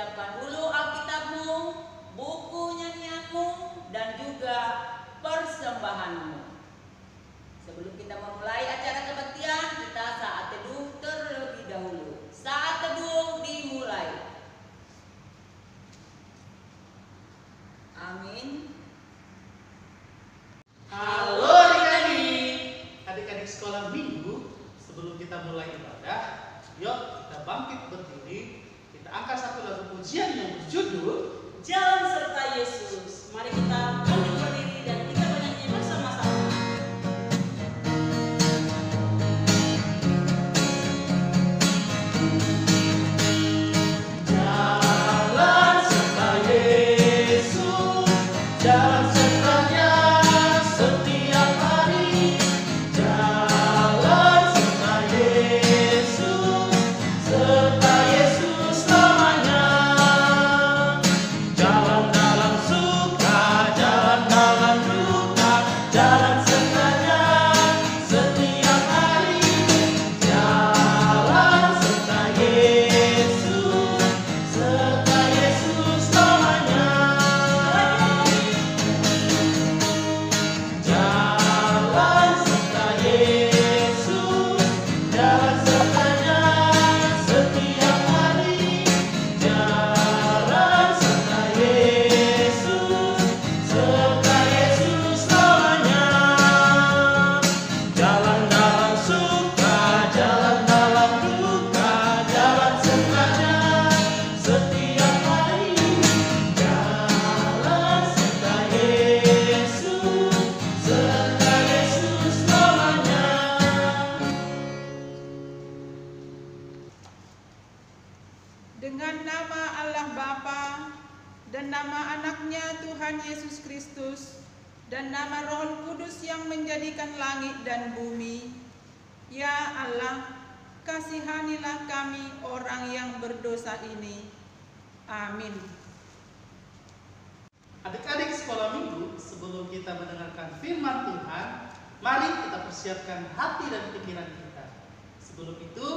siapkan dulu Alkitabmu, buku nyanyianmu, dan juga persembahanmu. Sebelum kita memulai acara kebaktian, kita saat teduh terlebih dahulu. Saat teduh dimulai. Amin. Halo adik-adik sekolah minggu. Sebelum kita mulai ibadah, yuk kita bangkit berdiri. Kita angkat satu lagu pujian yang berjudul Jalan serta Yesus. Mari kita bangkit berdiri dan kita bernyanyi bersama-sama. Jalan serta Yesus, jalan sertanya setiap hari. Jalan serta Yesus, serta Yesus namanya. Jalan dalam suka, jalan dalam duka, jalan sertanya setiap hari. Jalan serta Yesus, serta Yesus namanya. Jalan serta Yesus, jalan sertanya setiap hari. Jalan serta Yesus, serta Yesus namanya. Jalan dalam suka, jalan dalam duka, jalan sertanya setiap hari. Jalan serta Yesus, serta Yesus namanya. Dengan nama Allah Bapa dan nama anaknya Tuhan Yesus Kristus dan nama Roh Kudus yang menjadikan langit dan bumi, ya Allah, kasihanilah kami orang yang berdosa ini. Amin. Adik-adik sekolah minggu, sebelum kita mendengarkan firman Tuhan, mari kita persiapkan hati dan pikiran kita. Sebelum itu,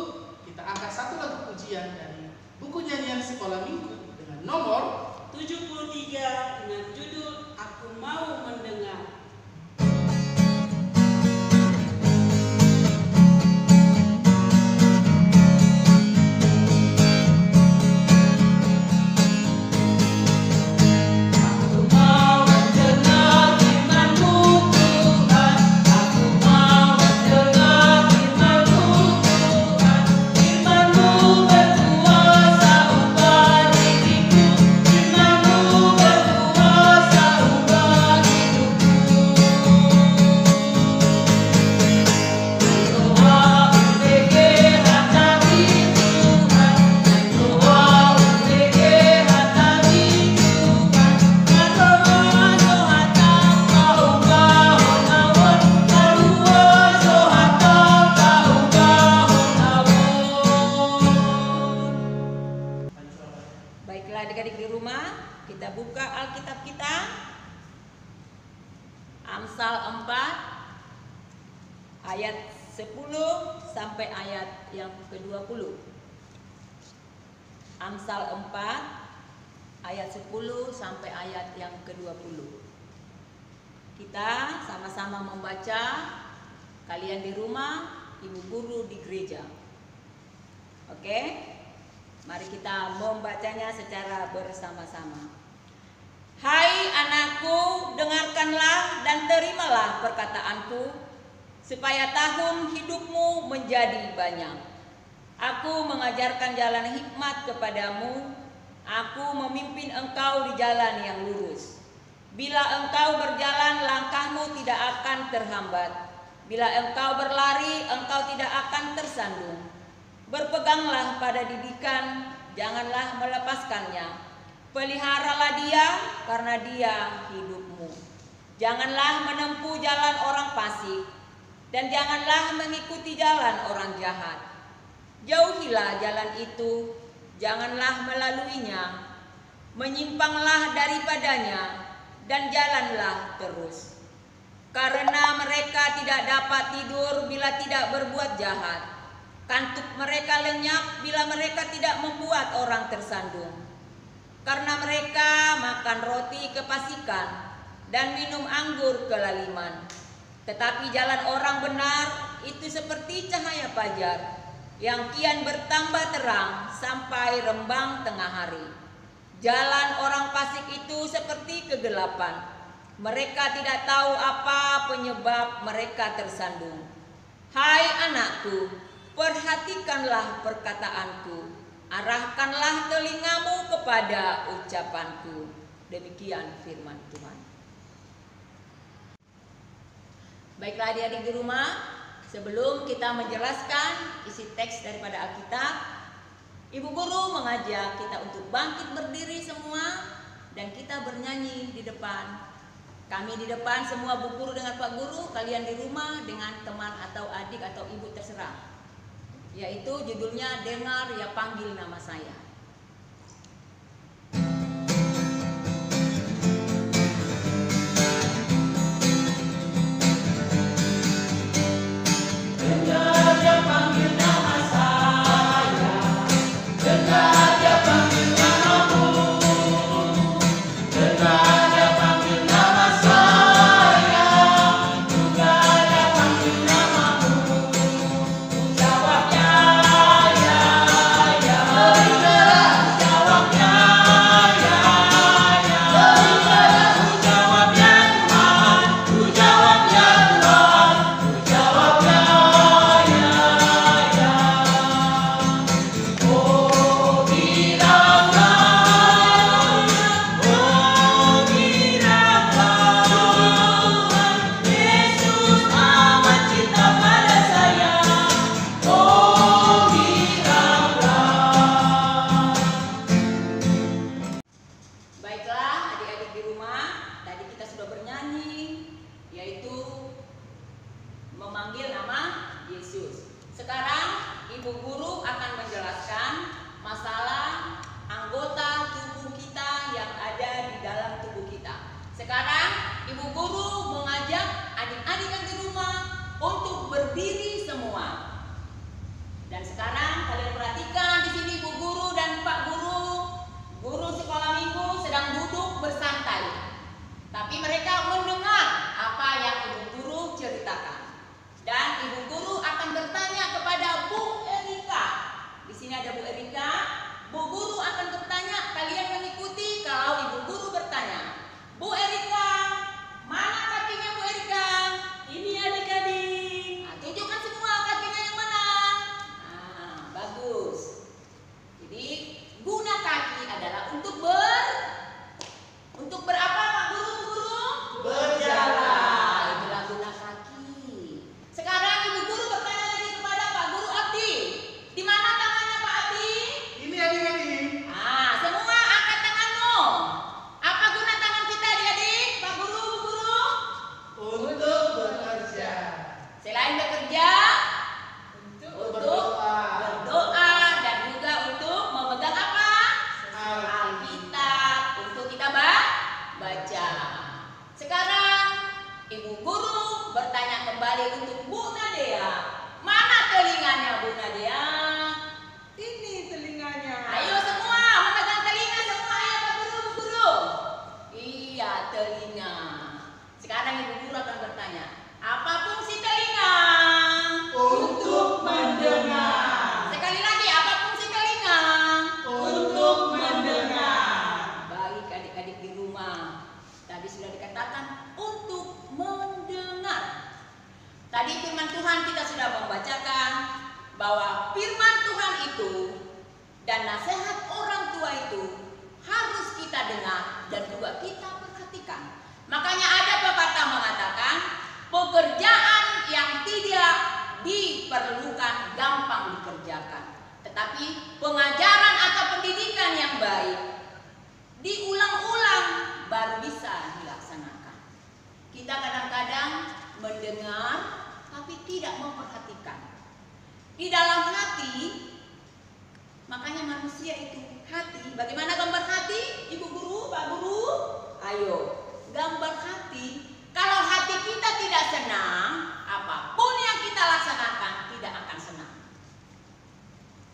kita angkat satu lagu pujian dari buku nyanyian sekolah minggu dengan nomor 73 dengan judul Aku Mau Mendengar. Aku mau mendengar firman-Mu Tuhan, aku mau mendengar firman-Mu Tuhan. Firman-Mu berkuasa ubah diriku, firman-Mu berkuasa ubah hidupku. Doa UPG hatapi Tuhan, doa UPG hatapi Tuhan. Baiklah adik-adik di rumah, kita buka Alkitab kita. Amsal 4 ayat 10 sampai ayat yang ke-20. Amsal 4 ayat 10 sampai ayat yang ke-20. Kita sama-sama membaca, kalian di rumah, ibu guru di gereja. Oke? Mari kita membacanya secara bersama-sama. Hai anakku, dengarkanlah dan terimalah perkataanku, supaya tahun hidupmu menjadi banyak. Aku mengajarkan jalan hikmat kepadamu, aku memimpin engkau di jalan yang lurus. Bila engkau berjalan, langkahmu tidak akan terhambat. Bila engkau berlari, engkau tidak akan tersandung. Berpeganglah pada didikan, janganlah melepaskannya. Peliharalah dia, karena dia hidupmu. Janganlah menempuh jalan orang fasik, dan janganlah mengikuti jalan orang jahat. Jauhilah jalan itu, janganlah melaluinya. Menyimpanglah daripadanya, dan jalanlah terus. Karena mereka tidak dapat tidur bila tidak berbuat jahat. Kantuk mereka lenyap bila mereka tidak membuat orang tersandung. karena mereka makan roti kefasikan dan minum anggur kelaliman. Tetapi jalan orang benar itu seperti cahaya fajar yang kian bertambah terang sampai rembang tengah hari. Jalan orang fasik itu seperti kegelapan. Mereka tidak tahu apa penyebab mereka tersandung. Hai anakku, perhatikanlah perkataanku, arahkanlah telingamu kepada ucapanku. Demikian firman Tuhan. Baiklah adik-adik di rumah, sebelum kita menjelaskan isi teks daripada Alkitab, Ibu Guru mengajak kita untuk bangkit berdiri semua dan kita bernyanyi di depan. Kami di depan semua Bu Guru dengan Pak Guru, kalian di rumah dengan teman atau adik atau ibu terserah. Yaitu judulnya Dengar Ya Panggil Nama Saya.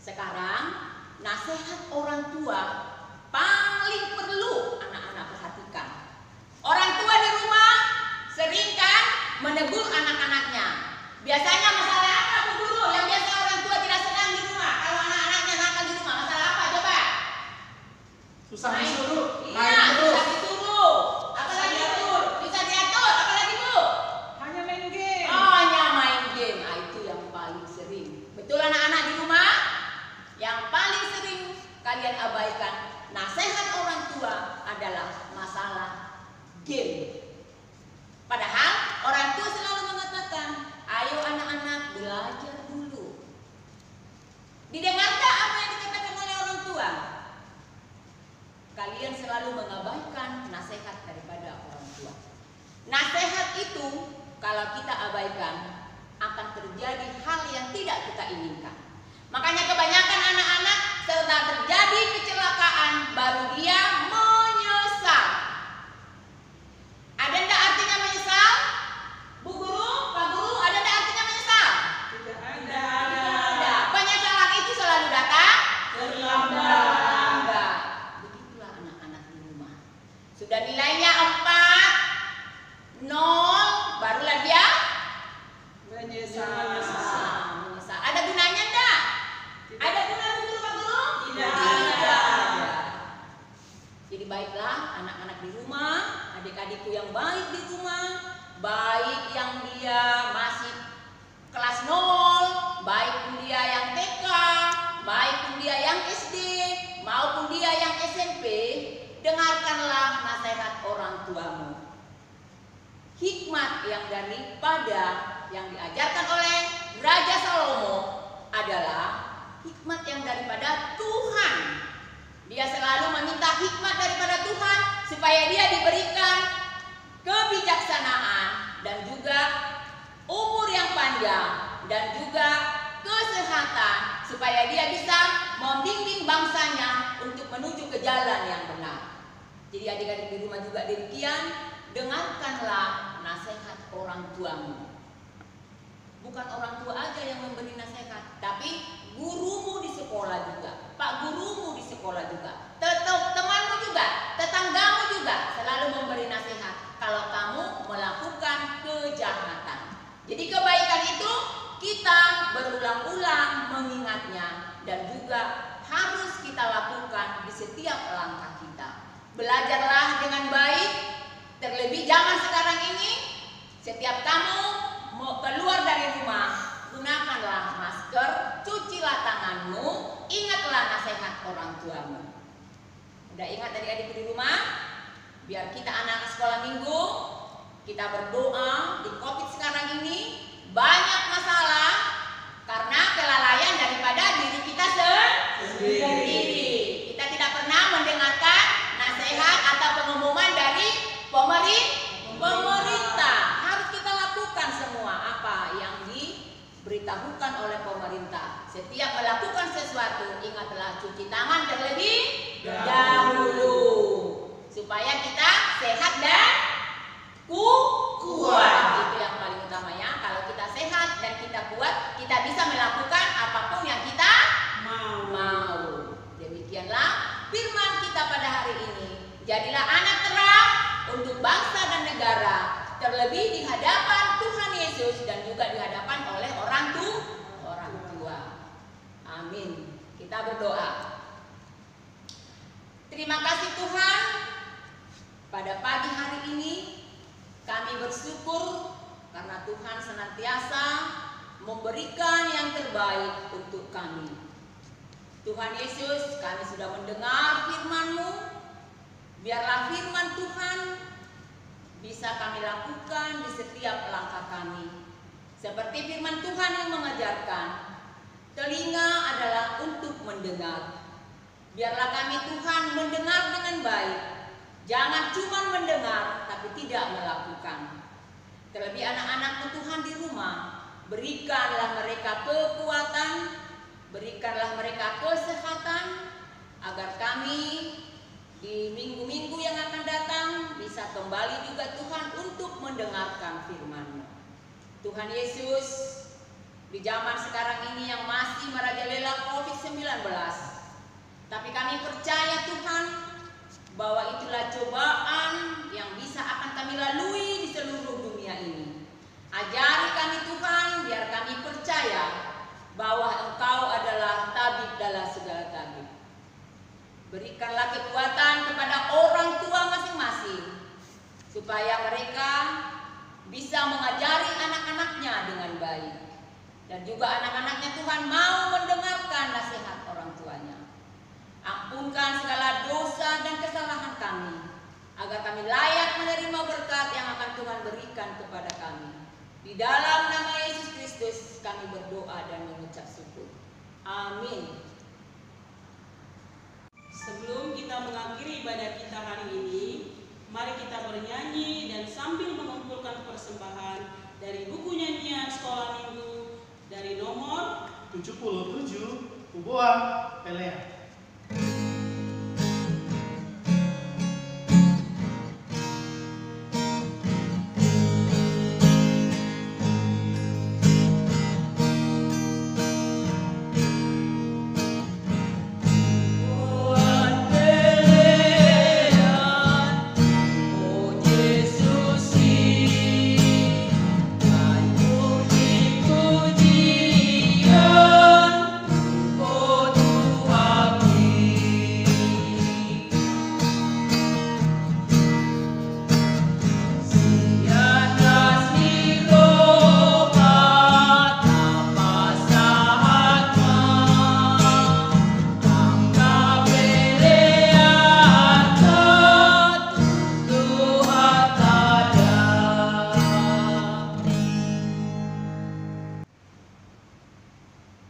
Sekarang nasihat orang tua paling Susah disuruh, Iya, main terus. susah disuruh. Apalagi Bu? Bisa diatur, apalagi Bu? Hanya main game. Hanya main game. Ah, itu yang paling sering. Betul anak-anak di rumah? Yang paling sering kalian abaikan nasihat orang tua adalah masalah game. Padahal orang tua selalu mengatakan, ayo anak-anak belajar dulu. Didengarkah apa yang dikatakan oleh orang tua? Kalian selalu mengabaikan nasihat daripada orang tua. Nasihat itu kalau kita abaikan akan terjadi hal yang tidak kita inginkan. Makanya kebanyakan anak-anak setelah terjadi kecelakaan baru dia menyesal. Ada enggak artinya menyesal? Bu Guru, Pak Guru, ada enggak artinya menyesal? Tidak ada. Tidak Ada. Penyesalan itu selalu datang terlambat. Begitulah anak-anak di rumah. Sudah nilainya 4, 0, barulah dia Menyesal. menyesal. Ada gunanya enggak? Ada gunanya Bu Guru, Pak Guru? Tidak ada. ada. Jadi baiklah anak-anak di rumah, adik-adikku yang baik di rumah, baik yang dia masih kelas 0, baik pun dia yang TK, baik pun dia yang SD, maupun dia yang SMP, dengarkanlah nasihat orang tuamu. Hikmat yang daripada yang diajarkan oleh Raja Salomo adalah hikmat yang daripada Tuhan. Dia selalu meminta hikmat daripada Tuhan supaya dia diberikan kebijaksanaan dan juga umur yang panjang dan juga kesehatan supaya dia bisa membimbing bangsanya untuk menuju ke jalan yang benar. Jadi adik-adik di rumah juga demikian, dengarkanlah nasihat orang tuamu. Bukan orang tua aja yang memberi nasihat, tapi gurumu di sekolah juga, pak gurumu di sekolah juga, temanmu juga, tetanggamu juga selalu memberi nasihat kalau kamu melakukan kejahatan. Jadi kebaikan itu kita berulang-ulang mengingatnya dan juga harus kita lakukan di setiap langkah kita. Belajarlah dengan baik, terlebih zaman sekarang ini, setiap kamu mau keluar dari rumah, gunakanlah masker, cucilah tanganmu, ingatlah nasihat orang tuamu. Udah ingat adik-adik di rumah? Biar kita anak sekolah minggu, kita berdoa di COVID sekarang ini banyak masalah karena kelalaian daripada diri kita sendiri. Kita tidak pernah mendengarkan nasihat atau pengumuman dari pemerintah. Harus kita lakukan semua apa yang diberitahukan oleh pemerintah. Setiap melakukan sesuatu, ingatlah cuci tangan terlebih dahulu supaya kita sehat dan kuat. Itu yang paling utama ya. Kalau kita sehat dan kita kuat, kita bisa melakukan apapun yang kita mau. Demikianlah firman kita pada hari ini. Jadilah anak terang untuk bangsa dan negara, terlebih di hadapan Tuhan Yesus dan juga di hadapan oleh orang tua. Amin. Kita berdoa. Terima kasih Tuhan, pada pagi hari ini kami bersyukur karena Tuhan senantiasa memberikan yang terbaik untuk kami. Tuhan Yesus, kami sudah mendengar firman-Mu. Biarlah firman Tuhan bisa kami lakukan di setiap langkah kami. Seperti firman Tuhan yang mengajarkan, telinga adalah untuk mendengar. Biarlah kami Tuhan mendengar dengan baik. Jangan cuma mendengar tapi tidak melakukan. Terlebih anak-anak Tuhan di rumah, berikanlah mereka kekuatan, berikanlah mereka kesehatan agar kami di minggu-minggu yang akan datang bisa kembali juga Tuhan untuk mendengarkan firman-Mu. Tuhan Yesus, di zaman sekarang ini yang masih merajalela COVID-19, tapi kami percaya Tuhan bahwa itulah cobaan yang bisa akan kami lalui di seluruh dunia ini. Ajari kami Tuhan, biar kami percaya bahwa Engkau adalah tabib dalam segala tabib. Berikanlah kekuatan kepada orang tua masing-masing, supaya mereka bisa mengajari anak-anaknya dengan baik. Dan juga anak-anaknya Tuhan mau mendengarkan nasihat orang tuanya. Ampunkan segala dosa dan kesalahan kami, agar kami layak menerima berkat yang akan Tuhan berikan kepada kami. Di dalam nama Yesus Kristus kami berdoa dan mengucap syukur. Amin. Sebelum kita mengakhiri ibadah kita hari ini, mari kita bernyanyi dan sambil mengumpulkan persembahan dari buku nyanyian sekolah minggu dari nomor 77 Puboang Pelea.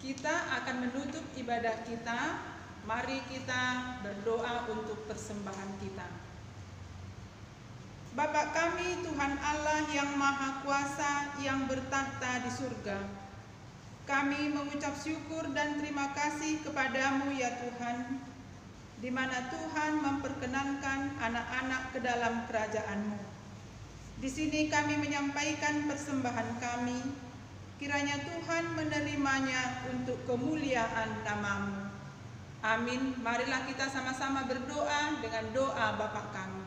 Kita akan menutup ibadah kita. Mari kita berdoa untuk persembahan kita. Bapa kami, Tuhan Allah yang Maha Kuasa, yang bertahta di surga, kami mengucap syukur dan terima kasih kepadamu ya Tuhan, di mana Tuhan memperkenankan anak-anak ke dalam kerajaan-Mu. Di sini kami menyampaikan persembahan kami, kiranya Tuhan menerimanya untuk kemuliaan nama-Mu. Amin. Marilah kita sama-sama berdoa dengan doa Bapa kami.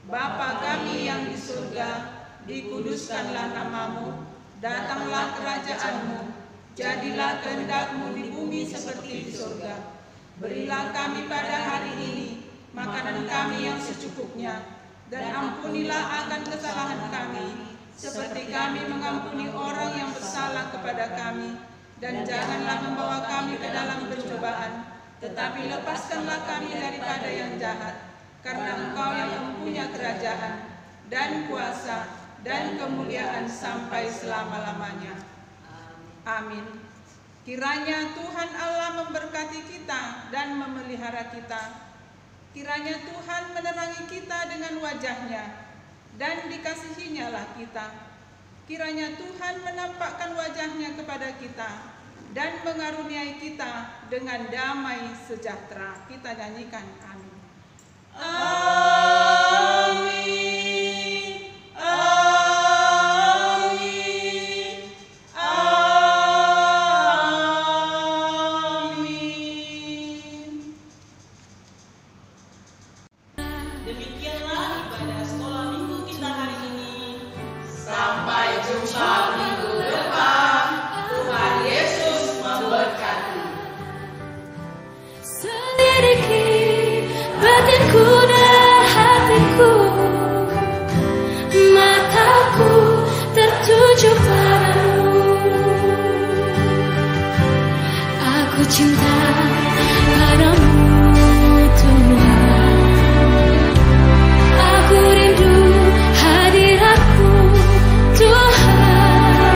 Bapa kami yang di surga, dikuduskanlah nama-Mu, datanglah kerajaan-Mu, jadilah kehendak-Mu di bumi seperti di surga. Berilah kami pada hari ini makanan kami yang secukupnya, dan ampunilah akan kesalahan kami, seperti kami mengampuni orang yang bersalah kepada kami. Dan janganlah membawa kami ke dalam pencobaan, tetapi lepaskanlah kami daripada yang jahat. Karena Engkau yang mempunyai kerajaan, dan kuasa, dan kemuliaan sampai selama-lamanya. Amin. Kiranya Tuhan Allah memberkati kita dan memelihara kita. Kiranya Tuhan menerangi kita dengan wajah-Nya, dan dikasihinyalah kita. Kiranya Tuhan menampakkan wajah-Nya kepada kita, dan mengaruniai kita dengan damai sejahtera. Kita nyanyikan amin. Amin. Amin. Amin. Demikianlah ibadah sekolah minggu kita hari ini. Sampai jumpa minggu depan. Tuhan Yesus memberkati. Selidiki batinku dan hatiku, mataku tertuju padamu. Aku cinta padamu.